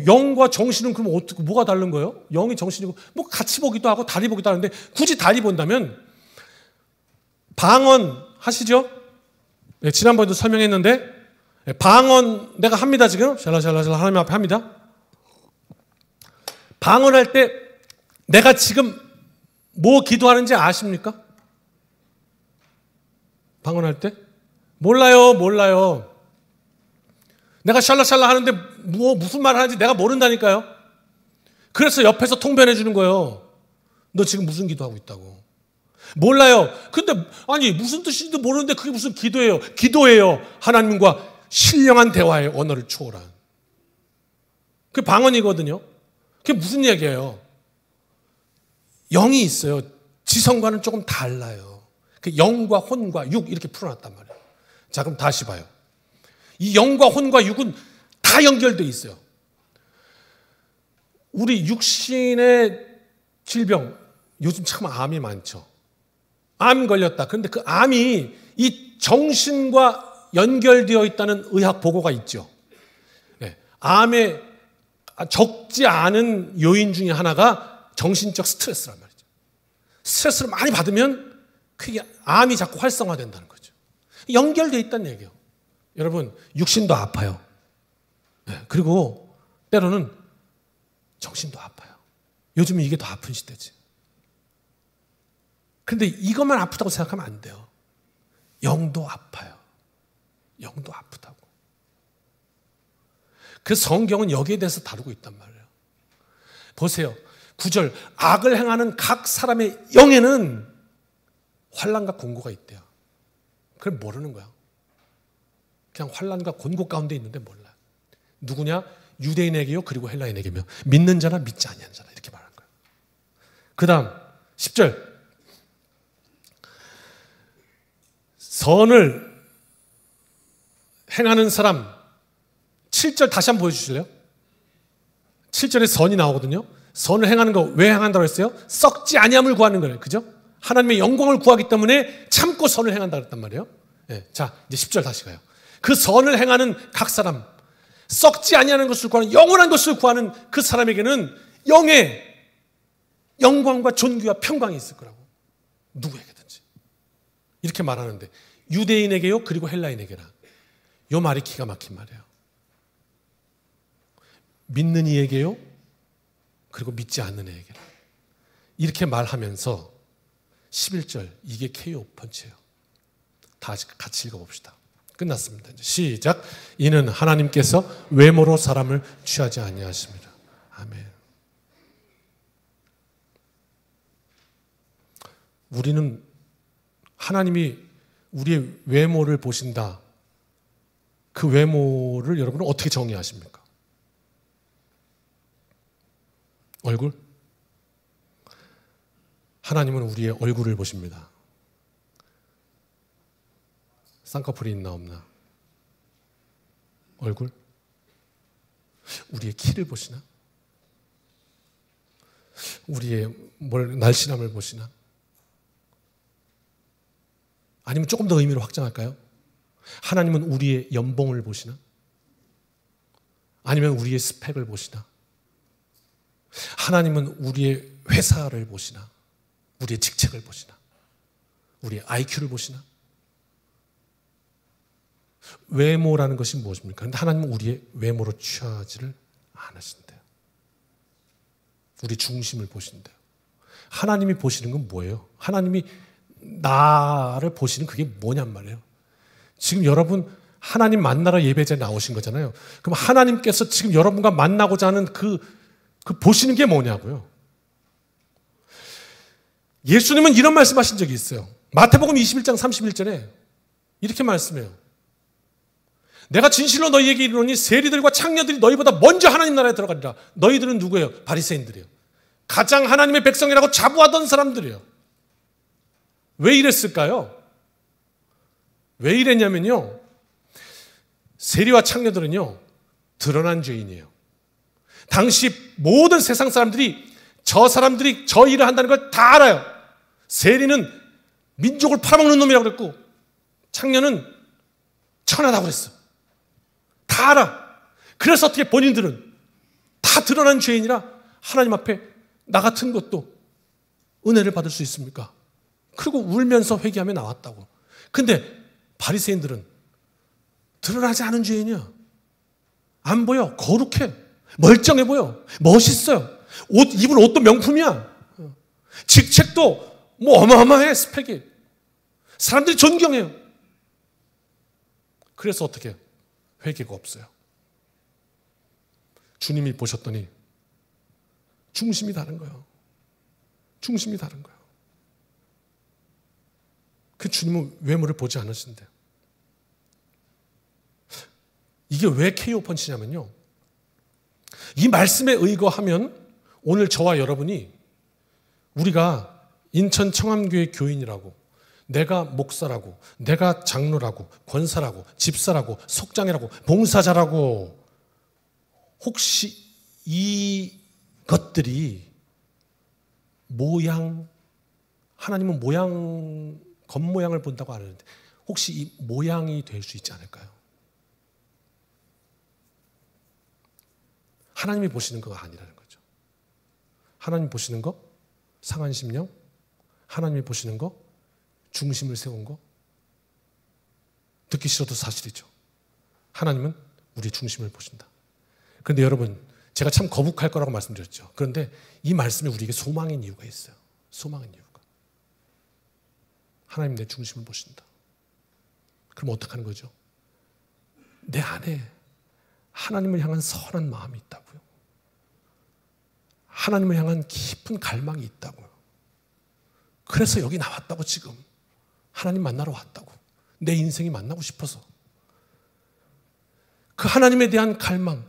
영과 정신은 그럼 어떻게 뭐가 다른 거예요? 영이 정신이고 뭐 같이 보기도 하고 달리 보기도 하는데 굳이 달리 본다면 방언 하시죠? 네, 지난번에도 설명했는데 방언 내가 합니다 지금 샬라샬라샬라 하나님 앞에 합니다. 방언할 때 내가 지금 뭐 기도하는지 아십니까? 방언할 때? 몰라요. 내가 샬라샬라 하는데 무슨 말을 하는지 내가 모른다니까요. 그래서 옆에서 통변해 주는 거예요. 너 지금 무슨 기도하고 있다고. 몰라요. 근데 아니 무슨 뜻인지도 모르는데 그게 무슨 기도예요. 기도예요. 하나님과 신령한 대화의 언어를 초월한. 그게 방언이거든요. 그게 무슨 얘기예요? 영이 있어요. 지성과는 조금 달라요. 그 영과 혼과 육 이렇게 풀어놨단 말이에요. 자, 그럼 다시 봐요. 이 영과 혼과 육은 다 연결되어 있어요. 우리 육신의 질병, 요즘 참 암이 많죠. 암 걸렸다. 그런데 그 암이 이 정신과 연결되어 있다는 의학 보고가 있죠. 네. 암의 적지 않은 요인 중에 하나가 정신적 스트레스란 말이죠. 스트레스를 많이 받으면 그게 암이 자꾸 활성화된다는 거죠. 연결되어 있다는 얘기예요. 여러분, 육신도 아파요. 네. 그리고 때로는 정신도 아파요. 요즘은 이게 더 아픈 시대지. 그런데 이것만 아프다고 생각하면 안 돼요. 영도 아파요. 영도 아프다고. 그래서 성경은 여기에 대해서 다루고 있단 말이에요. 보세요. 9절 악을 행하는 각 사람의 영에는 환난과 곤고가 있대요. 그걸 모르는 거야. 그냥 환난과 곤고 가운데 있는데 몰라요. 누구냐? 유대인에게요. 그리고 헬라인에게며 믿는 자나 믿지 아니하는 자나 이렇게 말하는 거예요. 그 다음 10절 선을 행하는 사람 7절 다시 한번 보여주실래요? 7절에 선이 나오거든요. 선을 행하는 거 왜 행한다고 했어요? 썩지 아니함을 구하는 거예요. 그죠? 하나님의 영광을 구하기 때문에 참고 선을 행한다고 했단 말이에요. 네, 자 이제 10절 다시 가요. 그 선을 행하는 각 사람 썩지 아니하는 것을 구하는 영원한 것을 구하는 그 사람에게는 영의 영광과 존귀와 평강이 있을 거라고. 누구에게든지. 이렇게 말하는데 유대인에게요 그리고 헬라인에게나. 이 말이 기가 막힌 말이에요. 믿는 이에게요 그리고 믿지 않는 이에게나. 이렇게 말하면서 11절 이게 KO 펀치예요. 다 같이 읽어봅시다. 끝났습니다. 이제 시작. 이는 하나님께서 외모로 사람을 취하지 아니하십니다. 아멘. 우리는 하나님이 우리의 외모를 보신다. 그 외모를 여러분은 어떻게 정의하십니까? 얼굴? 하나님은 우리의 얼굴을 보십니다. 쌍꺼풀이 있나 없나? 얼굴? 우리의 키를 보시나? 우리의 날씬함을 보시나? 아니면 조금 더 의미를 확장할까요? 하나님은 우리의 연봉을 보시나? 아니면 우리의 스펙을 보시나? 하나님은 우리의 회사를 보시나? 우리의 직책을 보시나? 우리의 IQ를 보시나? 외모라는 것이 무엇입니까? 그런데 하나님은 우리의 외모로 취하지를 않으신대요. 우리 중심을 보신대요. 하나님이 보시는 건 뭐예요? 하나님이 나를 보시는 그게 뭐냔 말이에요. 지금 여러분 하나님 만나러 예배자에 나오신 거잖아요. 그럼 하나님께서 지금 여러분과 만나고자 하는 그 보시는 게 뭐냐고요. 예수님은 이런 말씀하신 적이 있어요. 마태복음 21장 31절에 이렇게 말씀해요. 내가 진실로 너희에게 이르노니 세리들과 창녀들이 너희보다 먼저 하나님 나라에 들어가리라. 너희들은 누구예요? 바리새인들이에요. 가장 하나님의 백성이라고 자부하던 사람들이에요. 왜 이랬을까요? 왜 이랬냐면요, 세리와 창녀들은요 드러난 죄인이에요. 당시 모든 세상 사람들이 저 사람들이 저 일을 한다는 걸 다 알아요. 세리는 민족을 팔아먹는 놈이라고 그랬고 창녀는 천하다고 그랬어. 다 알아. 그래서 어떻게 본인들은 다 드러난 죄인이라 하나님 앞에 나 같은 것도 은혜를 받을 수 있습니까? 그리고 울면서 회개하며 나왔다고. 근데 바리새인들은 드러나지 않은 죄인이야. 안 보여. 거룩해. 멀쩡해 보여. 멋있어요. 입은 옷도 명품이야. 직책도 뭐 어마어마해. 스펙이. 사람들이 존경해요. 그래서 어떻게 해요? 회개가 없어요. 주님이 보셨더니 중심이 다른 거예요. 중심이 다른 거예요. 그 주님은 외모를 보지 않으신대요. 이게 왜 KO 펀치냐면요, 이 말씀에 의거하면 오늘 저와 여러분이, 우리가 인천 청암교회 교인이라고, 내가 목사라고, 내가 장로라고, 권사라고, 집사라고, 속장이라고, 봉사자라고, 혹시 이 것들이 모양, 하나님은 모양, 겉모양을 본다고 하는데 혹시 이 모양이 될 수 있지 않을까요? 하나님이 보시는 거가 아니라는 거죠. 하나님이 보시는 거, 상한 심령, 하나님이 보시는 거, 중심을 세운 거. 듣기 싫어도 사실이죠. 하나님은 우리 중심을 보신다. 그런데 여러분, 제가 참 거북할 거라고 말씀드렸죠. 그런데 이 말씀에 우리에게 소망인 이유가 있어요. 소망인 이유가. 하나님 내 중심을 보신다. 그럼 어떡하는 거죠? 내 안에 하나님을 향한 선한 마음이 있다고요. 하나님을 향한 깊은 갈망이 있다고요. 그래서 여기 나왔다고. 지금 하나님 만나러 왔다고. 내 인생이 만나고 싶어서. 그 하나님에 대한 갈망,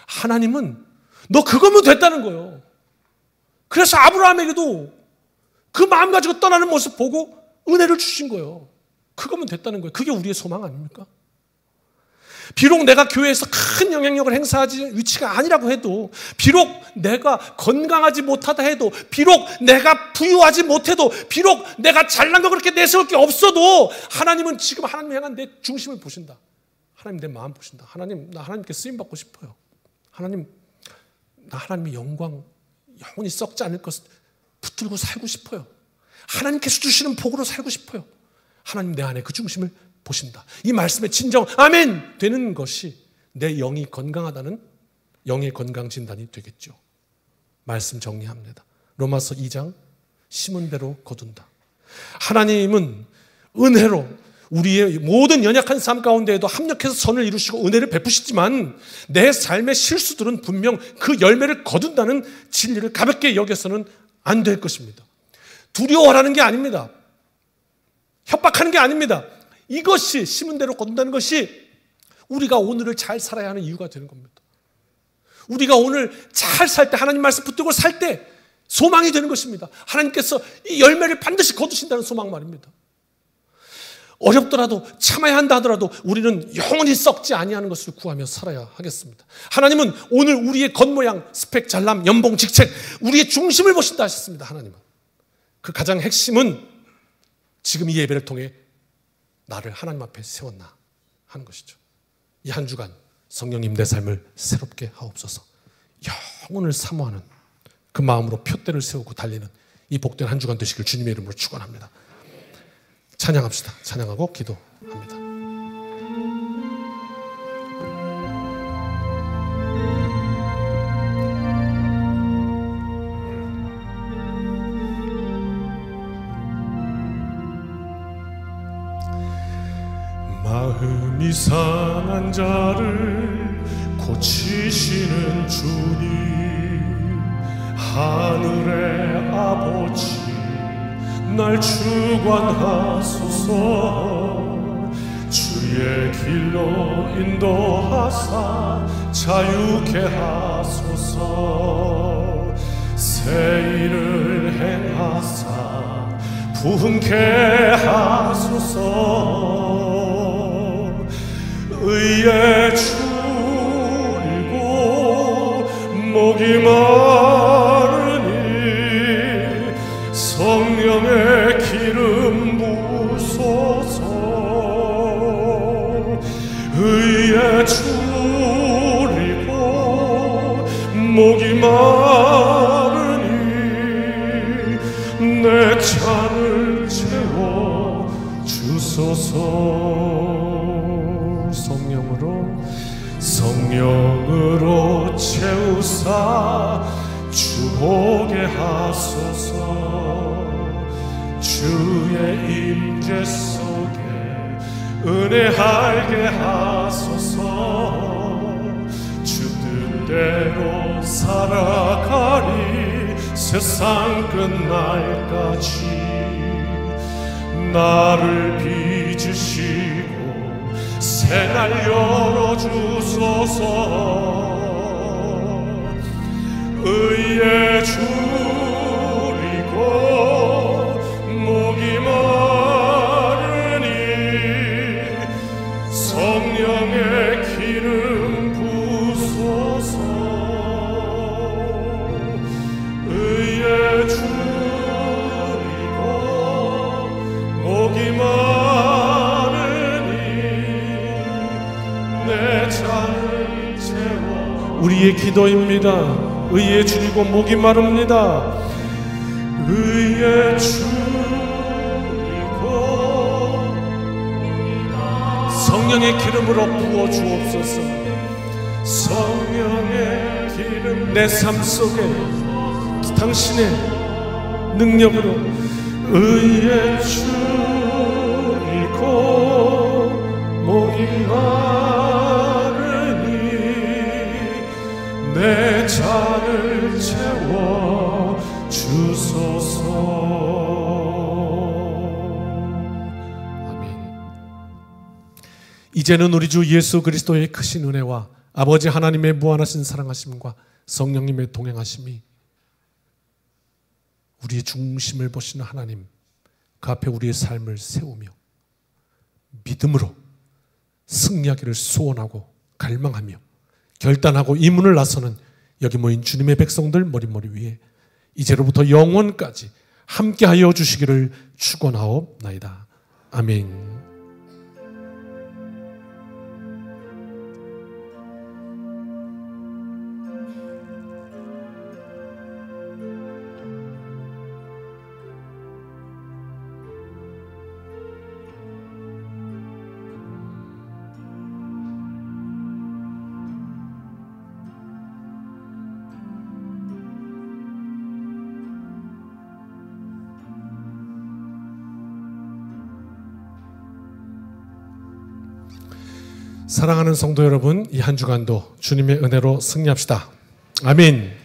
하나님은 너 그거면 됐다는 거예요. 그래서 아브라함에게도 그 마음 가지고 떠나는 모습 보고 은혜를 주신 거예요. 그거면 됐다는 거예요. 그게 우리의 소망 아닙니까? 비록 내가 교회에서 큰 영향력을 행사하지 위치가 아니라고 해도, 비록 내가 건강하지 못하다 해도, 비록 내가 부유하지 못해도, 비록 내가 잘난 거 그렇게 내세울 게 없어도 하나님은 지금 하나님 향한 내 중심을 보신다. 하나님 내 마음 보신다. 하나님, 나 하나님께 쓰임받고 싶어요. 하나님, 나 하나님의 영광 영원히 썩지 않을 것 붙들고 살고 싶어요. 하나님께서 주시는 복으로 살고 싶어요. 하나님 내 안에 그 중심을 보신다. 이 말씀에 진정 아멘 되는 것이 내 영이 건강하다는 영의 건강 진단이 되겠죠. 말씀 정리합니다. 로마서 2장 심은 대로 거둔다. 하나님은 은혜로 우리의 모든 연약한 삶 가운데에도 합력해서 선을 이루시고 은혜를 베푸시지만 내 삶의 실수들은 분명 그 열매를 거둔다는 진리를 가볍게 여겨서는 안 될 것입니다. 두려워하라는 게 아닙니다. 협박하는 게 아닙니다. 이것이 심은 대로 거둔다는 것이 우리가 오늘을 잘 살아야 하는 이유가 되는 겁니다. 우리가 오늘 잘 살 때, 하나님 말씀 붙들고 살 때 소망이 되는 것입니다. 하나님께서 이 열매를 반드시 거두신다는 소망 말입니다. 어렵더라도 참아야 한다 하더라도 우리는 영원히 썩지 아니하는 것을 구하며 살아야 하겠습니다. 하나님은 오늘 우리의 겉모양, 스펙, 잘남, 연봉, 직책, 우리의 중심을 보신다 하셨습니다. 하나님은. 그 가장 핵심은 지금 이 예배를 통해 나를 하나님 앞에 세웠나 하는 것이죠. 이 한 주간 성령님 내 삶을 새롭게 하옵소서. 영혼을 사모하는 그 마음으로 표대를 세우고 달리는 이 복된 한 주간 되시길 주님의 이름으로 축원합니다. 찬양합시다. 찬양하고 기도합니다. 마음이 상한 자를 고치시는 주님, 하늘의 아버지 날 주관하소서. 주의 길로 인도하사 자유케 하소서. 새 일을 행하사 부흥케 하소서. 의에 줄이고 목이 마르니 성령의 기름 부소서. 의에 줄이고 목이 마르니 내 잔을 채워 주소서. 성령으로 채우사 주보게 하소서. 주의 임재 속에 은혜 알게 하소서. 주 뜻대로 살아가리 세상 끝날까지. 나를 빚으시고 새날 열어주소서. 의에 줄이고 목이 마르니 성령의 기름 부소서. 의에 줄이고 목이 마르니 내 잔을 채워. 우리의 기도입니다. 의에 줄이고 목이 마릅니다. 의에 줄이고 성령의 기름으로 부어 주옵소서. 성령의 기름 내 삶 속에 당신의 능력으로 의에 줄이고 목이 마르니 내 잔을 채워 주소서. 아멘. 이제는 우리 주 예수 그리스도의 크신 은혜와 아버지 하나님의 무한하신 사랑하심과 성령님의 동행하심이 우리의 중심을 보시는 하나님 그 앞에 우리의 삶을 세우며 믿음으로 승리하기를 소원하고 갈망하며 결단하고 이 문을 나서는 여기 모인 주님의 백성들 머리머리 위에 이제로부터 영원까지 함께하여 주시기를 축원하옵나이다. 아멘. 사랑하는 성도 여러분, 이 한 주간도 주님의 은혜로 승리합시다. 아멘.